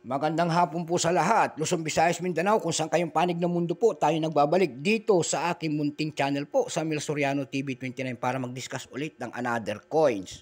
Magandang hapon po sa lahat. Luzon, Visayas, Mindanao, kung saan kayong panig ng mundo po, tayo nagbabalik dito sa aking munting channel po, sa Mel Soriano TV 29 para mag-discuss ulit ng another coins.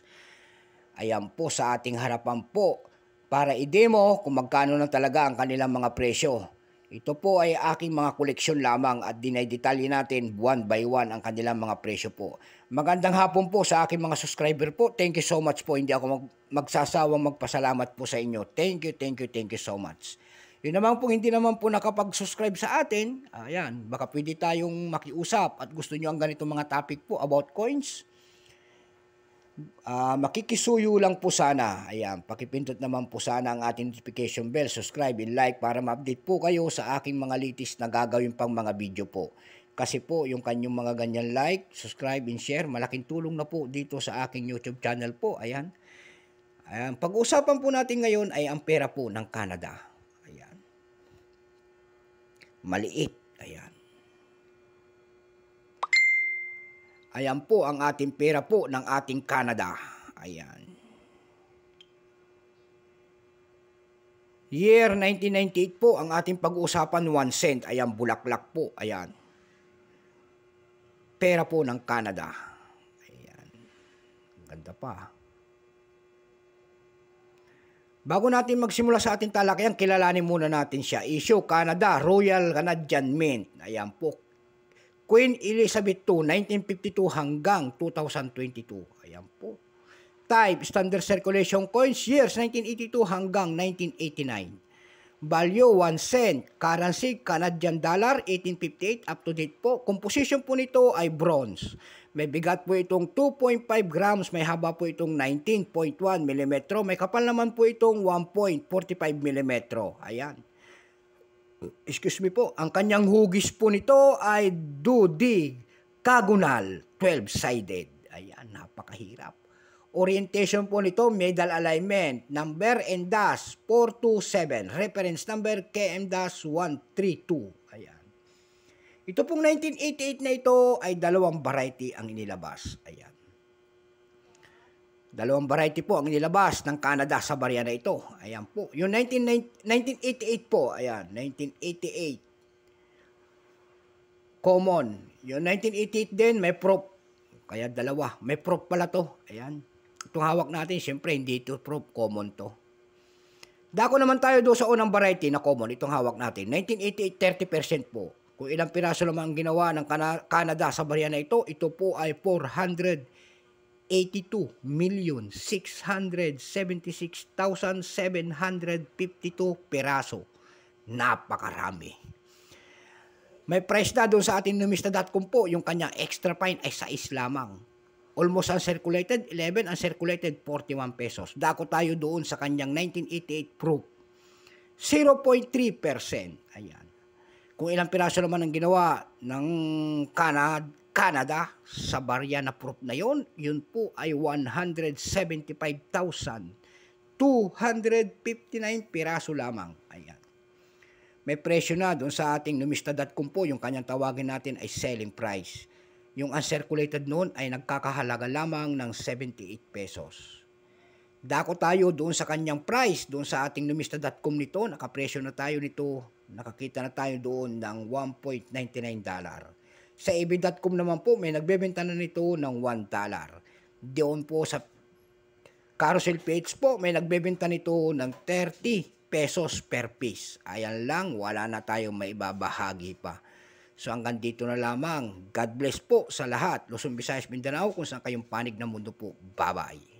Ayan po sa ating harapan po para i-demo kung magkano na talaga ang kanilang mga presyo. Ito po ay aking mga koleksyon lamang at dinay-detalye natin one by one ang kanilang mga presyo po. Magandang hapon po sa aking mga subscriber po. Thank you so much po. Hindi ako magsasawang magpasalamat po sa inyo. Thank you so much. Yun naman po, hindi naman po nakapag-subscribe sa atin. Ayan, baka pwede tayong makiusap at gusto nyo ang ganitong mga topic po about coins. Makikisuyo lang po sana. Ayan, pakipindot naman po sana ang ating notification bell, subscribe and like para ma-update po kayo sa aking mga latest na gagawin pang mga video po. Kasi po, yung kanyang mga ganyan like, subscribe and share, malaking tulong na po dito sa aking YouTube channel po. Ayan. Ayan. Pag-uusapan po natin ngayon ay ang pera po ng Canada. Ayan. Maliit. Ayan. Ayan po ang ating pera po ng ating Canada. Ayan. Year 1998 po ang ating pag-uusapan, 1 cent. Ayan, bulaklak po. Ayan. Pera po ng Canada. Ayan. Ganda pa. Bago natin magsimula sa ating talakayan, kilalanin muna natin siya. Issue, Canada, Royal Canadian Mint. Ayan po. Queen Elizabeth II, 1952 hanggang 2022. Ayan po. Type, Standard Circulation Coins, years 1982 hanggang 1989. Value, 1 cent. Currency, Canadian dollar, 1858, up to date po. Composition po nito ay bronze. May bigat po itong 2.5 grams, may haba po itong 19.1 mm, may kapal naman po itong 1.45 mm. Ayan. Excuse me po, ang kanyang hugis po nito ay duodecagonal, 12-sided. Ayan, napakahirap. Orientation po nito, medal alignment, number and dash 427, reference number KM-132. Ayan. Ito pong 1988 na ito ay dalawang variety ang inilabas. Ayan. Dalawang variety po ang inilabas ng Canada sa barya na ito. Ayan po. Yung 1988 po. Ayan. 1988. Common. Yung 1988 din, may proof. Kaya dalawa. May proof pala to. Ayan. Itong hawak natin, syempre, hindi ito proof. Common to. Dako naman tayo doon sa unang variety na common. Itong hawak natin. 1988, 30% po. Kung ilang piraso naman ang ginawa ng Canada sa barya na ito, ito po ay 482,676,752 piraso. Napakarami. May price na doon sa ating numista.com po, yung kanyang extra fine ay 6 lamang. Almost uncirculated, 11, uncirculated, 41 pesos. Dako tayo doon sa kanyang 1988 proof. 0.3%. Ayan. Kung ilang piraso naman ang ginawa ng Canada sa barya na proof na yon, yun po ay 175,259 piraso lamang. Ayan. May presyo na doon sa ating numista.com po, yung kanyang tawagin natin ay selling price. Yung uncirculated noon ay nagkakahalaga lamang ng 78 pesos. Dako tayo doon sa kanyang price, doon sa ating numista.com nito, nakapresyo na tayo nito, nakakita na tayo doon ng $1.99. Sa eBay.com naman po, may nagbebenta na nito ng $1. Doon po sa carousel page po, may nagbebenta nito ng 30 pesos per piece. Ayan lang, wala na tayong maibabahagi pa. So hanggang dito na lamang. God bless po sa lahat. Luzon, Visayas, Mindanao, kung saan kayong panig ng mundo po. Bye-bye.